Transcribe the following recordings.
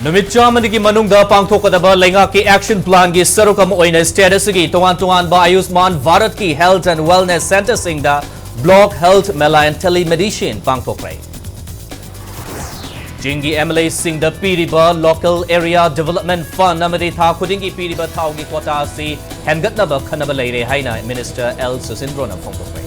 नुमित चामनिगी मनुंगदा पांगथोकदबा लेंगाकी action plan की सरकम ओइना स्टेटस की तोंगान बा आयुष्मान भारत की health and wellness centre सिंगदा block health mela and telemedicine पांगथोकरे जिंगी एमएलए सिंगदा पीरिबा लोकल एरिया डेवलपमेंट फंड अमदी था खुदिंगी पीरिबा थाउगी कोटा से हेनगतनबा खनबा लेरे हाइना मिनिस्टर एल सुसिंद्रोना फोंगथोकरे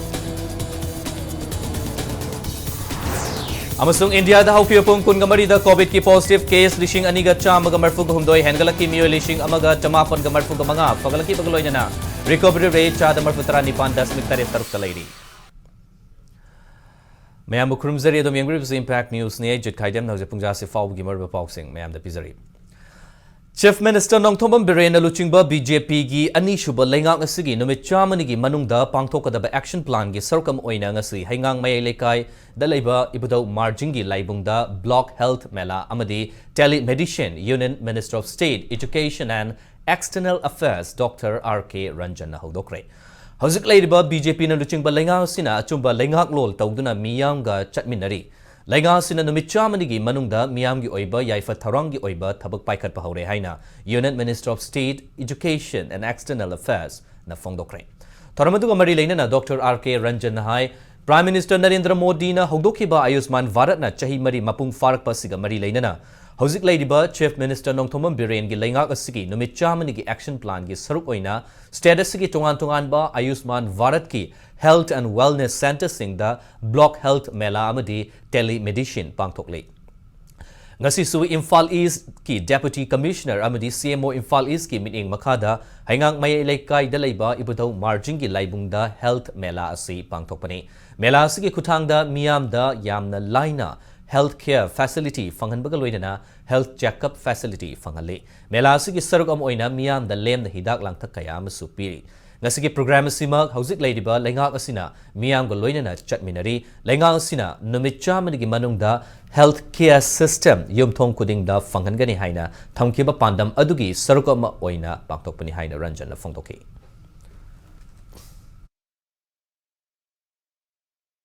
अमसुंग इंडिया दा हौफियपुंग कुनगमरीदा कोविड की पॉजिटिव केस लिशिंग अनिगा चामगा मरफुग हुमदोय हेनगलकी मियो लिशिंग अमगा चमापनगा मरफुग मंगा फगलकी बगलोयना रिकवरी रेट चादा मरफुतरा निपान दशमिक तरेफ तरुक तलेरी मैम खुरुमजरी अदम यंगरिब्स इंपैक्ट न्यूज़ ने जित खाइदम नौजे पुंजा से फाउगी मरबा पाउसिंग मैम द पिजरी चीफ मिनिस्टर नोंथोंबम बिरेन लुचिंगबा बीजेपी की अनीशुब लेंगाक असगी नुमित चामनिगी मनुंगदा पांगथोकदबा एक्शन प्लान की सरकम ओइना ngasi हाइंगांग मय लेकाय दलैबा इबुदौ मार्जिंगी लाइबुंगदा ब्लॉक हेल्थ मेला अमदी telemedicine union minister of state education and external affairs doctor R K. Ranjan हौदोकरे हौजिक लैरिबा बीजेपी न लुचिंगबा लेंगाक सिना अचुंबा लेंगाक लोल तौदुना मियांगा चटमिनरी लेंगासिना नुमित चामनिगी मनुंगदा मियामगी ओइबा याइफा थौरांगी ओइबा थबक पाइखटपा हौरे हाइना union minister of state education and external affairs न फोंगदोकरे थौरमदुगा मरी लेना डॉक्टर आर.के. रंजन हाई प्राइम मिनिस्टर नरेंद्र मोदी न हौदोखिबा आयुष्मान भारत न चाही मरी मपुंग फारकपा सिगा मरी लेना हौजिक लैरिबा चीफ मिनिस्टर नोंथोंबम बिरेन की लेंगाक असगी नुमित चामनिगी एक्शन प्लान की सरुक ओइना स्टेटस की तोंगान आयुष्मान भारत की health and wellness centre सिंगदा block health mela अमदी टेलीमेडिसिन पांगथोकले ngasisu Imphal East की डेप्यूटी कमिश्नर अमदी CMO Imphal East की मीटिंग मखादा हाइंगांग मय लेकाय दलैबा इबुदौ मार्जिंग की लाइबुंगदा हेल्थ मेला असि पांगथोकपने मेला असि खुथांगदा मियामदा यामना लाइना हेल्थ केयर फैसिलिटी फंगनबगा लोइना हेल्थ चेकअप फैसिलिटी फंगले मेला असि की सरग अम ओइना मियामदा लेमना हिदाक लांगथक कया अमसु पिरि ngasi program asima hauzik leidiba lengak asina miyam go loinana chatminari lengak asina numit chamanigi manungda health care system yumthong kudingda fanghangani haina thamkiba pandam adugi sarukama oina paktokpani haina ranjan na phongtoki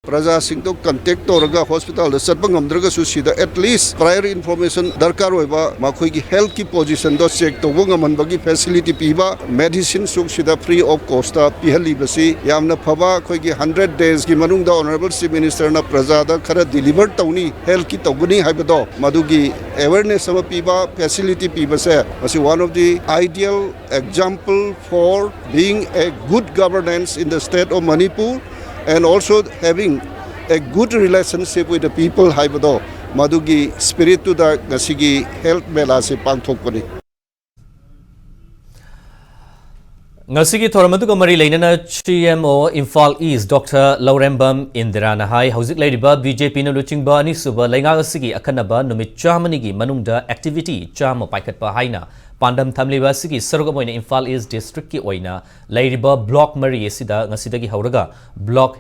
प्रजा सिंह तो contact तौरगा hospital Chatap ngमद्रगसु सिदा at least prior information दरकार होइबा माखोई की health की position दो check तो ngमनबगी facility पीबा medicine सुक सिदा फ्री ऑफ कॉस्ट पिहली बसी यामना फबा खोई की 100 डेज की मनुंग दा ऑनरेबल चीफ मिनिस्टर ना प्रजा दा खरा डिलीवर तौनी हेल्थ की तौगनी हाइबदो मदुगी अवेयरनेस सब पीबा फैसिलिटी पीबा से मसी one of the ideal example for being a good governance in the state of Manipur and also having a good relationship with the people haibado madugi spirit to the ngasigi health mela se pangthokpani ngasigi thoramadu mari leinana CMO Imphal East Dr. Laurembam Indirana Hai hauzik leidiba BJP na luchingba ani suba lenga asigi akhanaba numit chamanigi manungda activity chama paikhatpa haina Pandam Thamliba Sigi Sargomoina Imphal East District ki oina Lairiba Block Mari Sida Ngasidagi Hauraga Block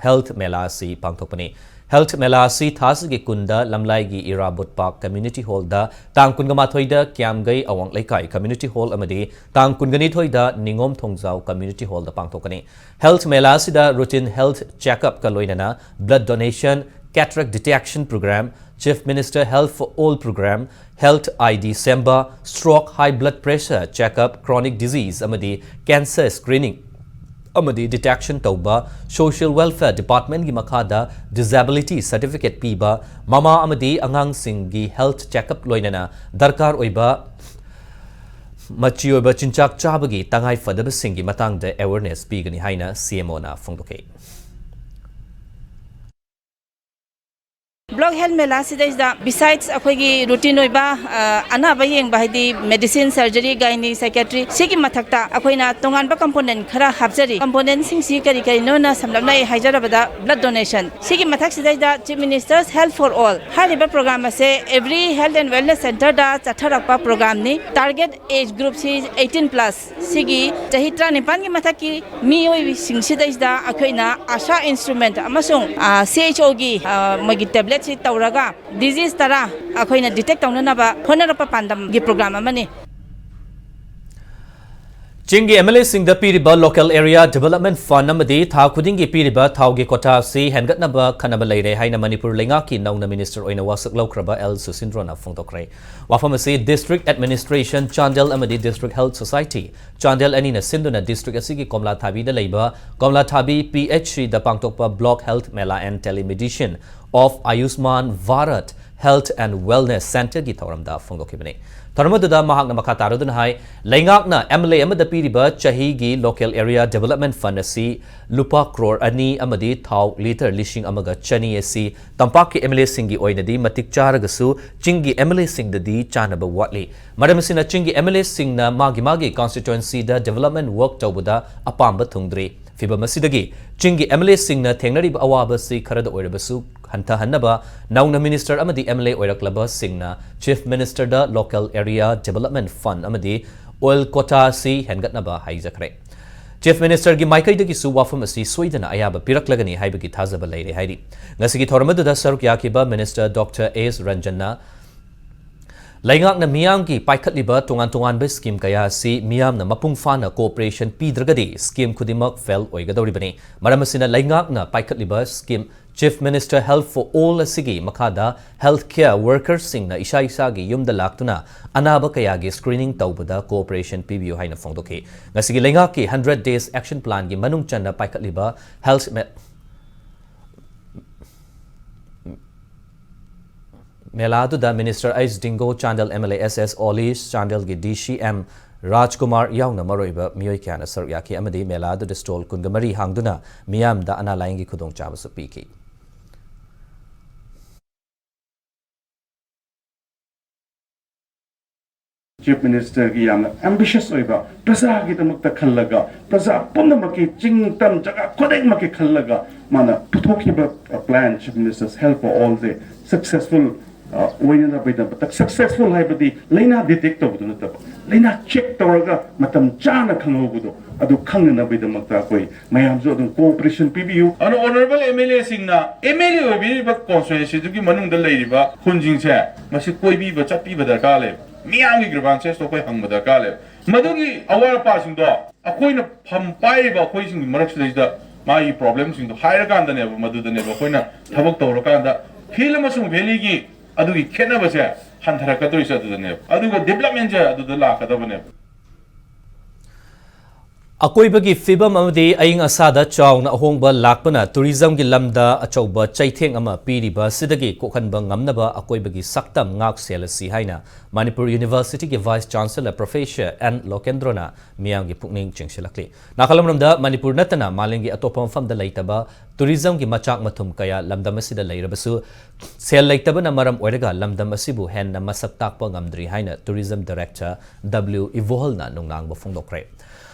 Health Mela si Pangtopani Health Mela si Thasigi Kunda Lamlaigi Irabut Park Community Hall da Tang Kungama Thoida Kiamgai Awang Laikai Community Hall Amadi Tang Kungani Thoida Ningom Thongzau Community Hall da Pangtokani Health Mela Sida routine health checkup kaloinana blood donation cataract detection program Chief Minister Health for All program, Health ID Semba, stroke, high blood pressure checkup, chronic disease, amadi cancer screening, amadi detection tauba, social welfare department gi makhada disability certificate piba, mama amadi angang singi health checkup loinana darkar oiba machi oiba chinchak chabagi tangai fadaba singi matang de awareness pigani haina CMO na phongdoke Block health mela sida besides akhoi routine oiba anaba yeng bahidi medicine surgery gynae psychiatry sigi mathakta akhoina tongan ba component khara hapjari component sing si kari kari no na samlamnai haijarabada blood donation sigi mathak sida chief minister's health for all hariba program ase every health and wellness center da chatharakpa program ni target age group si 18 plus sigi chahi 39 gi mathaki mi oi sing sida akhoina asha instrument amasung CHO gi magi tablet si tauraga disease tara akhoina detect taunana ba honarapa pandam gi program amani Chingi MLA Singh the Piriba Local Area Development Fund Namadi Tha Kudingi Piriba Thauge Kota Si Hengat Naba Kanaba Lere Haina Manipur Lengaki Nauna Minister Oina Wasak Lokraba El Susindrona Fungtokre. Wafamasi District Administration Chandel Amadi District Health Society Chandel Anina Sinduna District Asigi Komla Thabi the Labor Komla Thabi PHC the Pangtokpa Block Health Mela and Telemedicine of Ayushman Bharat Health and Wellness Center Gi Thoramda Fungokibane. Tharmadada Mahakna Makatarudun Hai, Langakna, MLA Amada Piriba, Chahigi Local Area Development Fund Asi, Lupa Crore Ani Amadi, Tau Liter Lishing Amaga Chani Asi, Tampaki MLA Singi Oinadi, Matik Charagasu, Chingi MLA Sing the D, Chanaba Watley. Madamasina Chingi MLA Sing na Magi constituency the development work Taubuda, Apamba Tungdri. Fiba Masidagi, Chingi MLA Sing na Tengnari Awabasi Karada Oirabasu, Hanta Hanaba, Nauna Minister Amadi MLA Oiraklaba Singna, Chief Minister da Local Area Development Fund Amadi, Oil Kota Si Hengatnaba Haizakre. Chief Minister Gi Maikai Dagi Su Wafamasi Sweden Ayaba Piraklagani Haibaki Tazaba Lady Heidi. Nasiki Tormada Saruk Yakiba Minister Dr. A.S. Ranjana. Laingak na miyam ki paikhat liba tungan ba scheme kaya si miyam na mapung fana cooperation pidragadi scheme kudimak fel oigadoribani maramasina laingak na paikhat liba scheme Chief Minister Health for All asigi makada healthcare workers sing na isa gi yumda laktuna anaba kaya gi screening taubada cooperation PBU haina fongdoki ngasigi laingak ki 100 days action plan gi manung channa paikhat liba health Meladu da Minister Ais Dingo Chandel MLA SS Olis Chandel gi DCM Rajkumar Yauna Maroiba Miyoi Kana Saryaki Amadi Meladu de Stol Kungamari Hangduna Miyam da Ana Laingi Kudong Chabasu Piki. Chief Minister ki yamna ambitious oiba prasa ki tamakta khallaga prasa punamaki chingtam jaga kodek maki khallaga mana puthokiba plan Chief Minister's Health for All the successful successful haibadi laina detect tawdu nataba laina check tawraga matam chana khanghobudo adu khangna baidamakta koi mayam jo adun cooperation PBU an honorable MLA singna MLA obi ba constituency gi manung da leiriba khunjing che masi koi bi ba chappi ba darka le miyam gi grievances to koi hang ba darka le madugi awar pa sing do akoina pham pai ba koi sing marak da mai problems sing do haira kan da ne ba madu da ne ba koina thabak tawra kan da phil masung valley gi adugi khena ba se hanthara ka to isa da ne aduga development ja adu da la ka da ba ne Akoibagi fibam amadi aying asada chawna ahongba lakpana tourism gi lamda achauba chaitheng ama piriba sidagi kokhanba ngamnaba akoibagi saktam ngak selasi haina Manipur University gi Vice Chancellor Professor N Lokendrona miyang gi pukning chingsilakli nakalamramda Manipur natana malingi atopam famda laitaba tourism gi machak mathum kaya lamdam asida leirabasu sel laitaba na maram oiraga lamdam asibu hen na masak takpa ngamdri haina Tourism Director W Ivoholna nungnang bafungdokre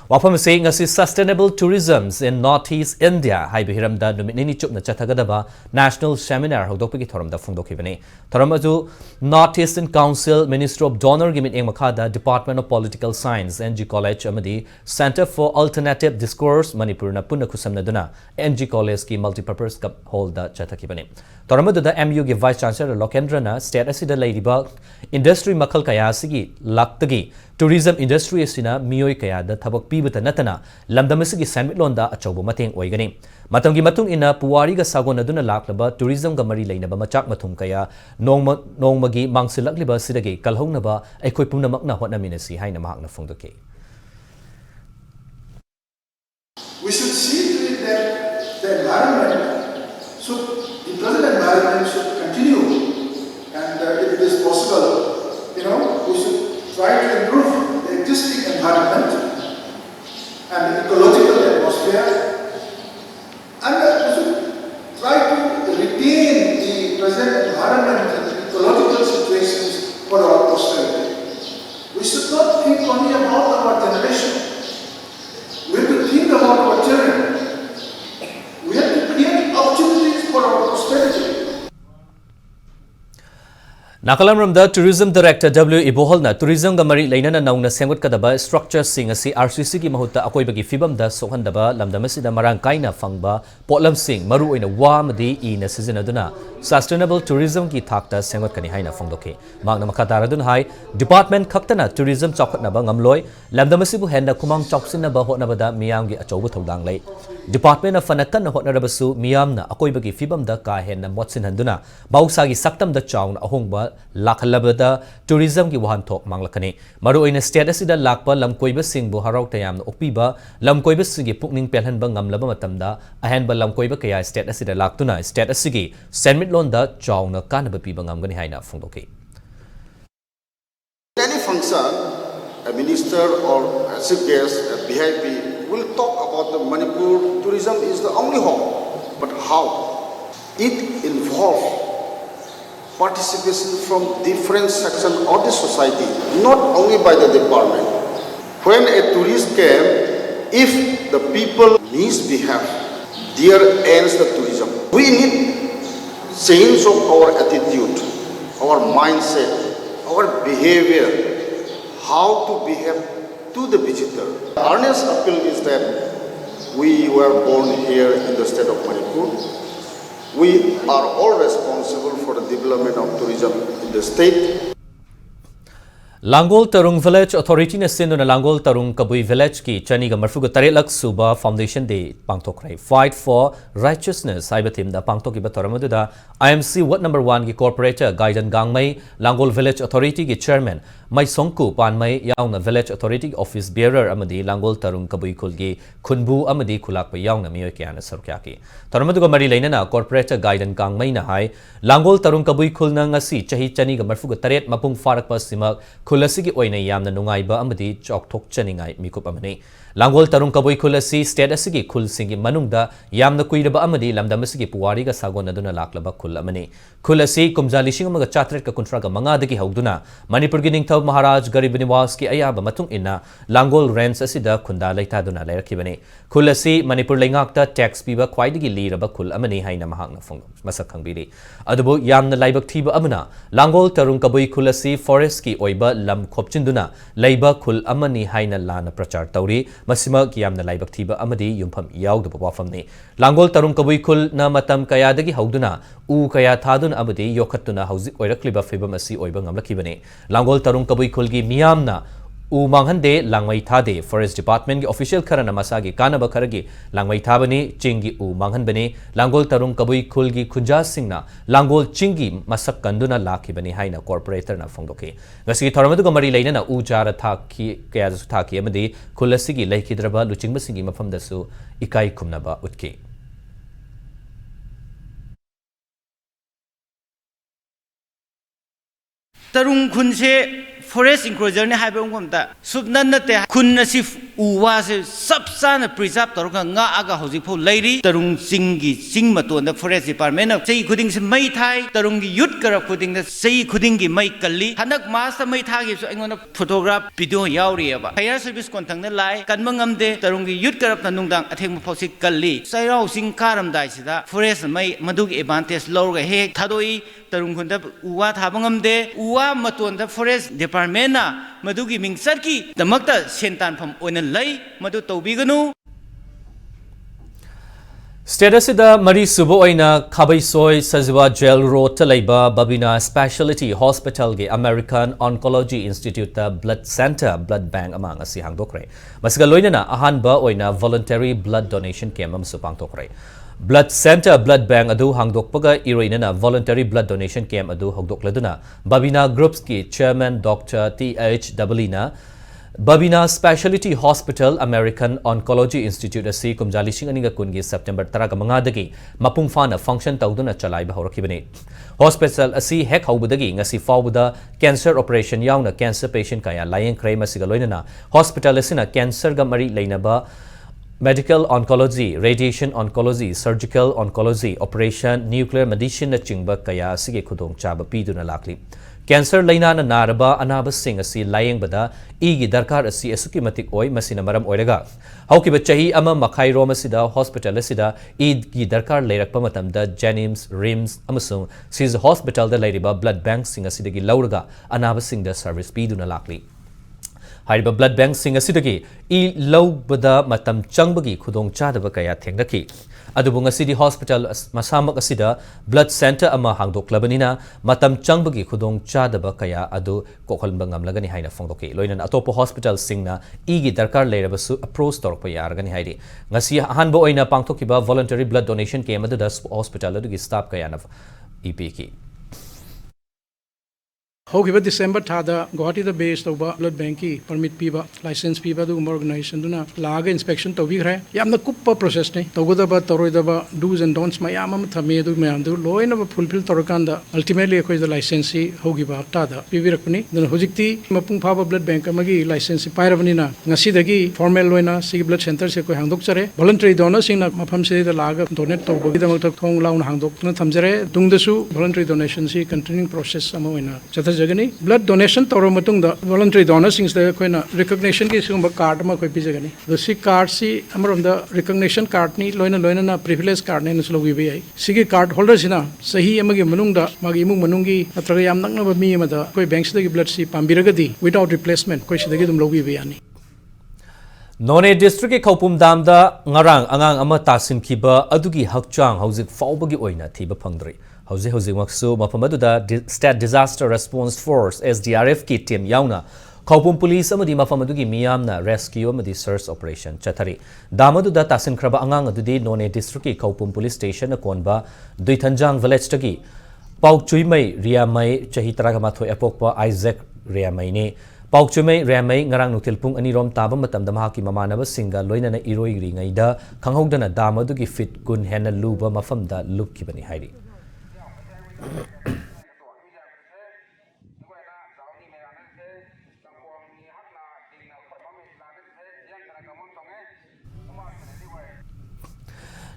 Wafam saying as sustainable tourism in Northeast India, Hai Bihiramda Numitini Chupna Chatagadaba National Seminar, Hodopiki Thoramda Fundokibane. Thoramadu Northeastern Council, Minister of Donor Gimit Makada, Department of Political Science, NG College Amadi, Center for Alternative Discourse, Manipur Napuna Kusamnaduna, NG College ki multipurpose cup holder Chatakibane. Thoramadu the MU give Vice Chancellor Lokendrana, State Asida Ladybug, Industry Makal Kayasigi, Laktagi, Tourism Industry Asina, Miyoi Kayada, Tabak Pibata Natana, Lamdamasigi Sandwitlonda, Achobo Mating Oigani. Matangi Matung ina Puwari ga Sagonaduna Laklaba, Tourism Gamari Lane Machak Matung Kaya, Nongmagi Mangsilakliba Sidagi, Kalhongnaba, Equipuna Makna Hotnaminasi, Haina Mahakna Fundoke. We should see to it that the environment the present environment should continue, and if it is possible, we should try to improve the existing environment and the ecological atmosphere, and we should try to retain the present environment and ecological situations for our posterity. We should not think only about our generation. We have to think about our children. We have to create opportunities for our posterity. Nakalamramda Tourism Director W Iboholna Tourism Gamari Lainana Nauna Sengut Kadaba Structure Singasi RCC ki Mahuta Akoibagi Fibam da Sohandaba Lamdamasida Marang Kaina Fangba Potlam Sing Maru in a Wamadi in a Seasonaduna sustainable tourism ki thakta sengot kani haina phongdoki magna makhatara dun hai department khaktana tourism chokhatna ba ngamloi lamdamasibu henda kumang choksinna ba hotna bada miyam gi achobu thodang lei department of fanakan hotna rabasu miyam na akoi bagi fibam da ka henna motsin handuna bausa gi saktam da chaun ahongba lakhalabada tourism gi wahan thok manglakani maru oina state asida lakpa lamkoiba singbu harau tayam na okpiba lamkoiba sigi pukning pelhanba ngamlaba matamda ahenba lamkoiba kaya state asida laktuna state asigi senmit londa chauna kanaba piba ngamgani haina phongdoki Any function, a minister or a chief guest, a VIP will talk about the Manipur tourism is the only hope. But how? It involves participation from different sections of the society, not only by the department. When a tourist came, if the people misbehave, there ends the tourism. We need change of our attitude, our mindset, our behavior, how to behave to the visitor. Our earnest appeal is that we were born here in the state of Manipur. We are all responsible for the development of tourism in the state. Langol Tarung Village Authority na sinduna Langol Tarung Kabui Village ki chaniga marfuga tarelak suba Foundation Day pangtokrai Fight for Righteousness haiba theme da pangtoki ba toramuda IMC Ward number 1 ki corporator Gaidan Gangmai Langol Village Authority ki chairman Mai Songku Panmai yauna Village Authority office bearer amadi Langol Tarung Kabui Kulgi Kunbu amadi Kulakpa yauna miyoy kya na sarkyaki toramuda mari lainana corporator Gaidan Gangmai na hai Langol Tarung Kabui Kulna ngasi chahi chaniga marfuga taret mapung farakpa simak Kulasigi oina yamna nungaiba amadi chokthok chaningai mikup amani Langol Tarung Kabui Kulasi state asigi khul singi manungda yamna kuiraba amadi lamdamasigi puwari ga sagon aduna laklaba khul amani Kulasi kumjali singamaga chatret ka kuntraga mangadagi hauduna Manipur gi ningthau Maharaj Garib Niwas ki ayaba matung inna Langol Range asida khunda leitaduna leirakibani Kulasi Manipur leingakta tax piba khwaidigi liraba khul amani haina mahakna phong masak khangbiri adubu yamna laibak thiba amana Langol Tarung Kabui Kulasi forest ki oiba lam khopchinduna leiba khul amani haina lana prachar tauri masima yamna laibak thiba amadi yumpham yaudaba wafamni Langol Tarung Kabui Khul na matam kayadagi hauduna u kaya thadun amadi yokhatuna hauzik oirakliba fibam asi oiba ngamlakibani Langol Tarung Kabui Khul gi miyamna u manghande langmai thade forest department gi official kharana masagi kanaba kharagi langmai thabani chingi u manghanbani Langol Tarung Kabui Khul gi khunja singna Langol chingi masak kanduna lakhibani haina corporator na phongdoki ngasi thoramadu mari leina u jara thaki kaya su thaki amadi khulasigi leikidraba luchingba singi mafamda su ikai khumnaba utki Tarung khunse forest enclosure ne haiba ngomta subnan nate khunna si uwa se sabsana preserve torga nga aga hojik pho leiri tarung singi sing maton da forest department of sei khuding se mai thai tarung gi youth kara khuding da sei khuding gi mai kalli hanak mas ta mai thagi so engona photograph video yauri aba fire service kontang na lai kanma ngamde tarung gi youth kara nungdang atheng pho si kalli sairau sing karam dai sida forest mai madug advantage lorga he thadoi tarung khunda uwa thaba ngamde uwa maton da forest department na madugi mingsar ki damakta sentan pham oina lai madu tobiganu Status da Mari Subo oina Khabai Soy Sajwa Jail Road Talaiba Babina Specialty Hospital ge American Oncology Institute da Blood Center Blood Bank amang asi hangdokre masga loina na ahanba oina voluntary blood donation camp am supang tokre Blood Center Blood Bank adu hangdokpaga iroina na voluntary blood donation camp adu hogdokladuna Babina Groups ki chairman Dr. T.H. Dabalina Babina Specialty Hospital American Oncology Institute asi kumjali singaninga kungi September 15 mapung fana function tawduna chalai ba horakibani hospital asi hek haubudagi ngasi fawbuda cancer operation yauna cancer patient kaya layeng krai masiga loinana hospital asina cancer ga mari leinaba medical oncology, radiation oncology, surgical oncology, operation, nuclear medicine na chingba kaya sige khudong chaba piduna lakli. Cancer laina na naraba anaba sing asi layeng bada igi darkar asi asuki matik oi masina maram oiraga. Haukiba chahi ama makai roma sida hospital asida id gi darkar leirakpa matamda Jennings, Rims amasung sis hospital da leiriba blood bank sing asida gi lauraga anaba sing da service piduna lakli. Hariba blood bank sing asidagi I lawbada matam changbagi khudong chadaba kaya thengnaki. Adubu ngasidi hospital masamak asida blood center ama hangdoklabanina matam changbagi khudong chadaba kaya adu kokholba ngamlagani haina phongdoki. Loinan atopo hospital singna igi darkar leirabasu approach torpa yaragani haidi. Ngasi hanbo oina pangthokiba voluntary blood donation came adu hospital adugi staff kaya na EPK. However, December thada Guwahati the base over blood banki permit piba license piba do organization duna laga inspection to bigre yamna kuppa process ne togodaba toroidaba do's and don'ts mayamam thame do mayam do loina fulfill torokanda ultimately akoi the license hogiba tada pibirakni duna hojikti mapung phaba blood bank amagi license pairabani na ngasi dagi formal loina sig blood center se koi hangdok chare voluntary donor sing na mafam se the laga donate to bogi damak thong laun hangdok na thamjare dungdasu voluntary donation si continuing process amoina blood donation toro matung da voluntary donors sings the koina recognition ki sumba card ma koi pijagani the si card si amarom da recognition card ni loina na privilege card ne nuslo wi ai sigi card holder sina sahi amagi manung da magi imung manungi atraga yam nakna ba mi ma da koi banks da blood si pambiragadi without replacement koi sidagi dum logi wi ani None district ke Khopum dam da ngarang angang ama tasim kiba adugi hakchang hauzik faubagi oina thiba phangdri Hauzi maksu mafamaduda State Disaster Response Force SDRF ki team yauna Khopum police amadi mafamadugi miyamna rescue amadi search operation chathari damaduda tasin khraba angang adudi None district ki Khopum police station na konba Duithanjang village tagi Paukchuimai Riamai chahi taragamathoi apokpa Isaac Riamai ne Paukchumai Riamai ngarang nutilpung anirom taba matamda mahaki mamanaba singa loinana iroi ringaida khanghodana damadugi fit kun hena luba mafamda lupkibani hairi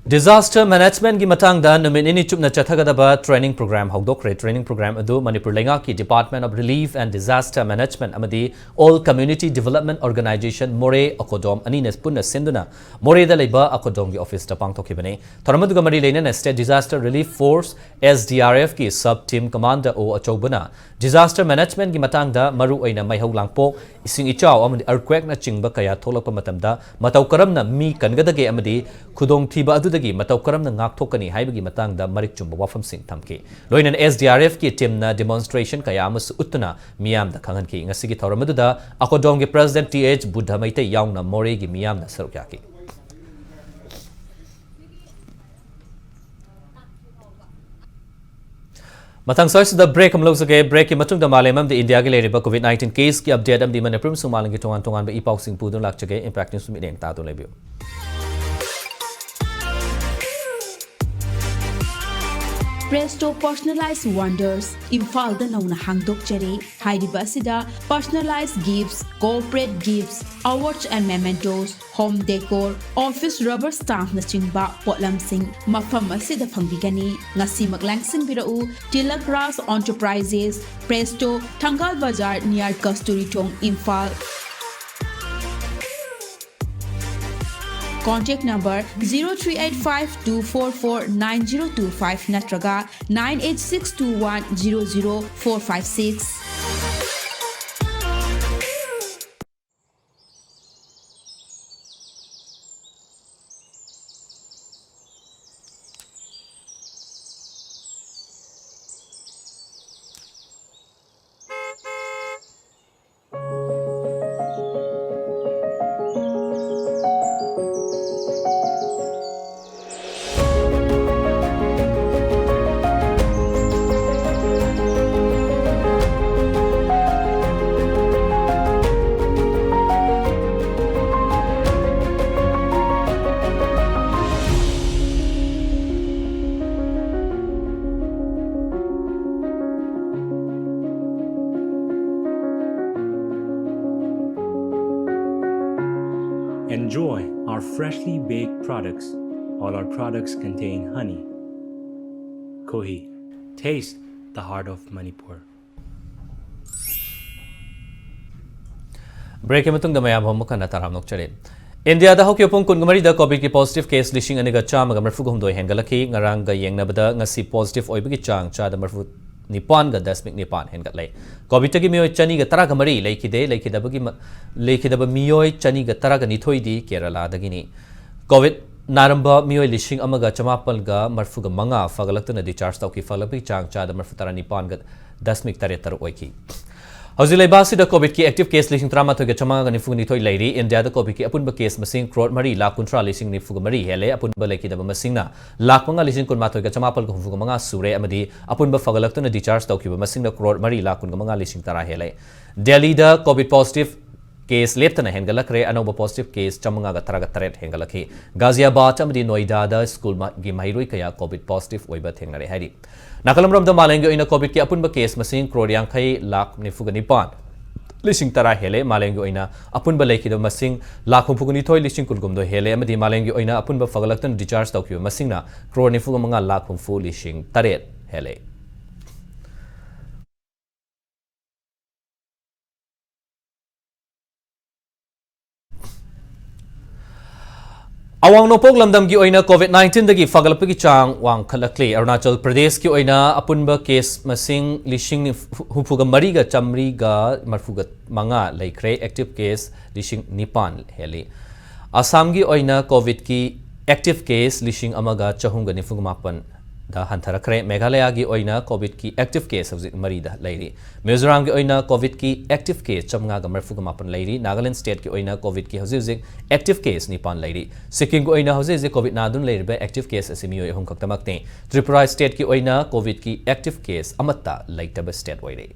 Disaster management ki matang da numit ini chupna chathagadaba training program hogdokre training program adu Manipur lenga ki Department of Relief and Disaster Management amadi All Community Development Organization More Akodom anines punna senduna More da leiba Akodom ki office ta pangthokibane thoramaduga mari leina State Disaster Relief Force SDRF ki sub team commander o achobana disaster management ki matang da maru oina maihau langpok ising ichaw amadi earthquake na chingba kaya tholakpa matamda matau karamna mi kangadage amadi khudong thiba adu matau karamna ngakthokani haibagi matangda marik chumba wafam sing thamki loinan SDRF ki team na demonstration kaya amas uttuna miyam da khangan ki ngasigi thoramaduda Akodom ki president TH Buddhamaite yaungna More gi miyam na sarukyaki matang sois da break am losage break ki matung da malemam de India ge leriba COVID-19 case ki update am di Manipur sumalang ki tongan ba ipau sing pudun lakchage impact news mi deng ta to lebio Presto Personalized Wonders Imphal da nauna hangdok chare hairiba asida personalized gifts, corporate gifts, awards and mementos, home decor, office rubber stamp na chingba potlam sing mafam asida phangbigani ngasi maglangsing birau Tilak Ras Enterprises Presto Thangal Bazar near Kasturi Tong Imphal. Contact number 0385-244-9025 natraga 98621-00456. Enjoy our freshly baked products. All our products contain honey. Kohi, taste the heart of Manipur. Break matung da mayam hom kana taram nok chare India da hokyo pong kungamari da COVID ki positive case lishing aniga chama ga marfu gomdoi hengalaki ngarang ga yengnabada ngasi positive oibagi chang cha da marfu निपान ग दशमिक निपान हेनगत ले Covid की मियोय चनी ग तरा ग मरी लेखिदब मियोय चनी ग तरा ग निथोई दी केरला दगिनी कोविड नारंब मियोय लिशिंग अमगा चमापल ग मरफु ग मंगा फगलक्तन डिस्चार्ज तौकी फगलपि चांग चाद मरफु तरा निपान ग दशमिक तरे तर ओइकी हौजी लेबासी कोविड की एक्टिव केस लिसिंग तरामाथोई चमागा निफु निथोई लेरी इंडिया कोविड की अपुनब केस मसिंग क्रोड मरी लाख कुंट्रा लिसिंग निफु मरी हेले अपुनब लेकिदब मसिंगना लाख मंगा लिसिंग कुनमाथोई चमापल हुफु मंगा सुरे अमदी अपुनब फगलक्तुना डिस्चार्ज तौकिब मसिंग क्रोड मरी लाख कुन मंगा लिसिंग तरा हेले दिल्ली कोविड पॉजिटिव केस लेप्तना हेंगलक्रे अनौब पॉजिटिव केस चमंगा तरग तरेट हेंगलखी गाजियाबाद अमदी नोएडा स्कूल की महिरोई कया कोविड पॉजिटिव ओइबा थेंगनरे हाइरी नाकलमरमद मालेंगे ओइना कोविड की अपुनब केस मसिंग क्रोड यांखई लाख निफुग निपान लिसिंग तरा हेले मालेंगे ओइना अपुनब लेखिदब मसिंग लाख हुफुग निथोई लिसिंग कुलगुमदो हेले अमदी मालेंगे ओइना अपुनब फगलक्तन डिस्चार्ज तौकिब मसिंगना क्रोड निफुग मंगा लाख हुफु लिसिंग तरेट हेले अवांग नोपोक लमदम की ओइना कोविड-19 दगी फगलपगी चांग वांग खलकले अरुणाचल प्रदेश की ओइना अपुनब केस मसिंग लिशिंग हुफुग मरीगा चमरीगा मरफुग मंगा लेख्रे एक्टिव केस लिशिंग निपान हेली असम की ओइना कोविड की एक्टिव केस लिशिंग अमगा चहुंग निफुग मापन दा हंथरखरे मेघालय की ओइना कोविड की एक्टिव केस हौजिक मरीदा लेरी मिजोरम की ओइना कोविड की एक्टिव केस चमगा ग मरफुग मापन लेरी नागालैंड स्टेट की ओइना कोविड की हौजिक एक्टिव केस निपान लेरी सिक्किम की ओइना हौजिक कोविड नादुन लेरिबे एक्टिव केस असिमियो एहुम खक्तमकते त्रिपुरा स्टेट की ओइना कोविड की एक्टिव केस अमत्ता लेटब स्टेट ओइरे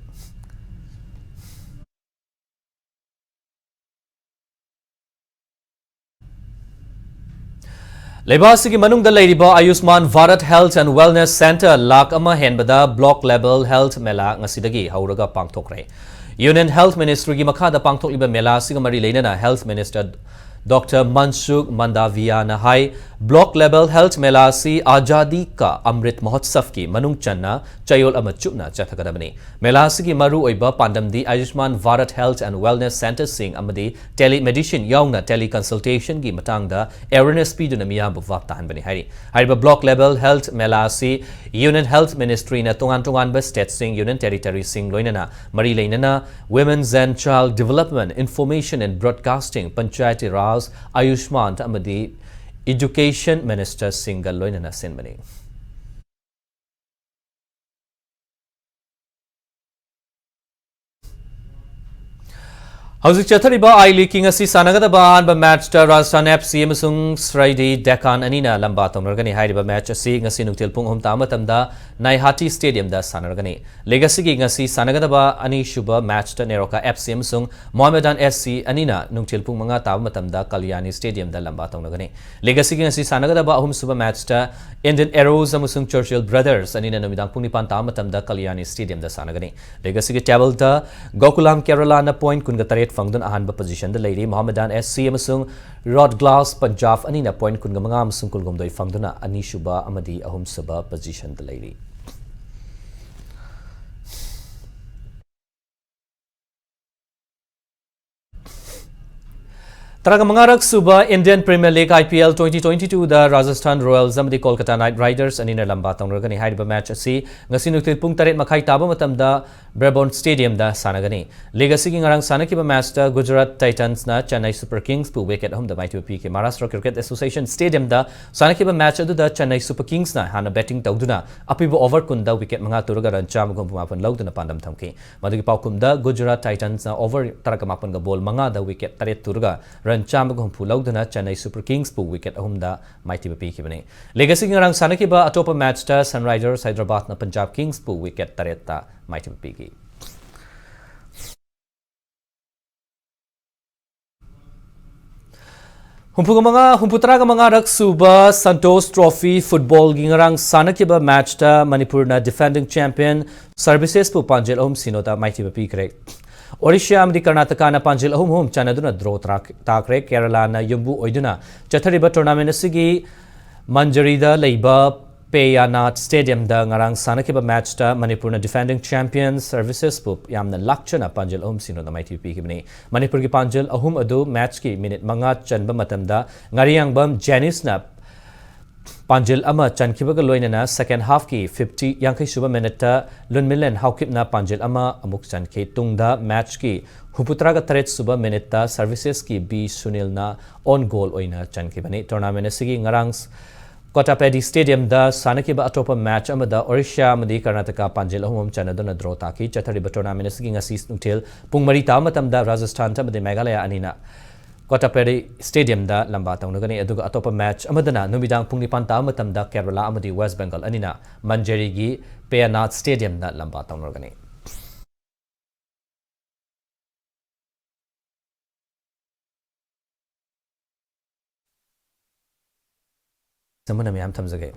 लेबासी की मनुंग द लेरिबा Ayushman Bharat health and wellness centre lakh अमा हेनबदा ब्लॉक लेवल हेल्थ मेला ngasiदगी हौरगा पांगथोकरे यूनियन हेल्थ मिनिस्ट्री की मखादा पांगथोकलिबा मेला सिगा मरी लेना health minister doctor Mansukh Mandaviya high block level health mela सी आजादी का अमृत महोत्सव की मनुंग चन्ना चयोल अमा चुपना चथगदबनी मेला की मरु ओइबा पांडमदी Ayushman Bharat health and wellness centre सिंग अमदी टेलीमेडिसिन याउना टेली कंसल्टेशन की मतंगदा अवेयरनेस पीदुना मियाबु वाप ताहनबनी हाइरी हाइबा ब्लॉक लेवल हेल्थ मेला सी यूनियन हेल्थ मिनिस्ट्री ना तोंगान तोंगान स्टेट सिंग यूनियन टेरिटरी सिंग लोइनना मरी लेनना women's and child development information and broadcasting panchayati raj Ayushman अमदी एजुकेशन मिनिस्टर सिंगल लोइनना सिनबनी हौजिक चथरिबा आई लीकिंग असि सानगदबा अनबा मैच राजस्थान एफसी अमसुंग श्राइडी डेकान अनिना लंबा तोंगरगनी हाइरिबा मैच असि ngasi नुक्तिल पुंग हम तामतमदा नाइहाटी स्टेडियम दा सानरगनी लेगसी की ngasi सानगदबा अनि शुभ मैच ता नेरोका एफसी अमसुंग मोहम्मदान एससी अनिना नुक्तिल पुंग मंगा तामतमदा कल्याणी स्टेडियम दा लंबा तोंगरगनी लेगसी की ngasi सानगदबा अहुम शुभ मैच ता इंडियन एरोज अमसुंग चर्चिल ब्रदर्स अनिना नमिदांग पुंग निपान तामतमदा कल्याणी स्टेडियम दा सानगनी लेगसी की टेबल ता गोकुलम केरला ना पॉइंट कुनगा फंगदन अहानबा पोजीशन द लेरी मोहम्मदान एससी अमसुंग रॉड ग्लास पंजाब अनिना पॉइंट कुनगा मंगा अमसुंग कुलगुमदोई फंगदना अनीशुबा अमदी अहुमसुबा पोजीशन द लेरी तरग मंगारक सुबह इंडियन प्रीमियर लीग IPL 2022 दा राजस्थान रॉयल्स अमदी कोलकाता नाइट राइडर्स अनिना लंबा तंगरगनी हाइबा मैच असि ngasi नुक्तिल पुंग तरेट मखाई ताबा मतमदा ब्रेबोर्न स्टेडियम दा सानगनी लीग असि की ngarang सानकिबा मैच दा गुजरात टाइटन्स ना चेन्नई सुपर किंग्स पु विकेट हम दा माइटीपी के महाराष्ट्र क्रिकेट एसोसिएशन स्टेडियम दा सानकिबा मैच अदु दा चेन्नई सुपर किंग्स ना हाना बैटिंग तौदुना अपिबो ओवर कुन दा विकेट मंगा तुरगा रन चाम गुम मापन लौदुना पांडम थमकी मदुगी पाउकुम दा गुजरात टाइटन्स ना ओवर तरक मापन गा बॉल मंगा दा विकेट तरेट तुरगा रन चाम गुम फुलौदुना चेन्नई सुपर किंग्स पु विकेट अहुमदा माइटीपी पीखिबने लेगसी की ngarang सानकिबा अटोपा मैच दा सनराइजर्स हैदराबाद ना पंजाब किंग्स पु विकेट तरेट ता माइटीपी पीकी हुम्पुतरागा मंगा रक सुबा संतोष ट्रॉफी फुटबॉल की ngarang सानकिबा मैच दा मणिपुर ना डिफेंडिंग चैंपियन सर्विसेस पु पांजेल अहुम सिनोदा माइटीपी पीकरे ओडिशा अमदी कर्नाटका ना पांजेल अहुम होम चानदुना ड्रॉ ताकरे केरला ना युम्बु ओइदुना चथरिबा टूर्नामेंट असिगी मंजरीदा लेबा पेयानाथ स्टेडियम दा ngarang सानकिबा मैच दा मणिपुर ना डिफेंडिंग चैंपियन सर्विसेस पु यामना लाक्चना पांजेल अहुम सिनोदा माइटीपी पीकिबने मणिपुर की पांजेल अहुम अदु मैच की मिनट मंगा चनबा मतमदा ngariyangbam जेनिस ना Panjil ama chankibaga loinana second half ki 50 yankai suba minute lun milen haukipna Panjil ama amuk chanke tungda match ki huputra ga taret suba minute services ki B Sunil na on goal oina chankibani tournament sigi ngarangs Kotapedi Stadium da sanakiba atopa match amada Orisha amadi Karnataka Panjil ahum chanadona draw taki chathari tournament sigi ngasi until pungmari ta matamda Rajasthan tamade Meghalaya anina Kotapedi Stadium da lamba taunagani aduga atopa match amadana numidang pungnipan ta matamda Kerala amadi West Bengal anina Manjeri gi Peanath Stadium da lamba taunagani Samana miyam thamjage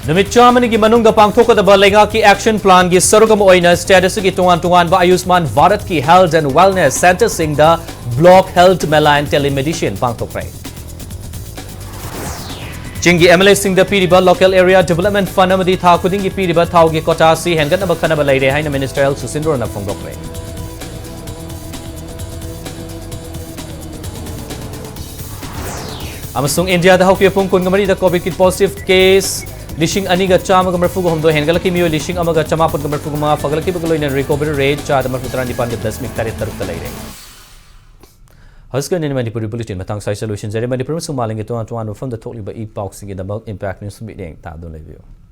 Numit chamani ki manunga pangthokadaba lenga ki action plan gi sarugam oina status ki tungan ba Ayushman Bharat ki health and wellness center singda block health mela and telemedicine pangthokrai Chingi MLA singda piriba local area development fund amadi tha kuding gi piriba thau gi kota si hengan ba khana ba leire haina minister El Susindro na phongdokrai Amasung India da hauki pung kun gamari da COVID kit positive case Lishing aniga chama gamar fugo homdo hengalaki miyo lishing amaga chamapun gamar fugo mga fagalaki bagaloy na recovery rate cha damar putran di pandit 10 tarit taruk talay re Hasgan in Manipuri bulletin matang sai solutions ere Manipur sumaling ito ang tuwan from the totally ba e-boxing in the impact news meeting ta don review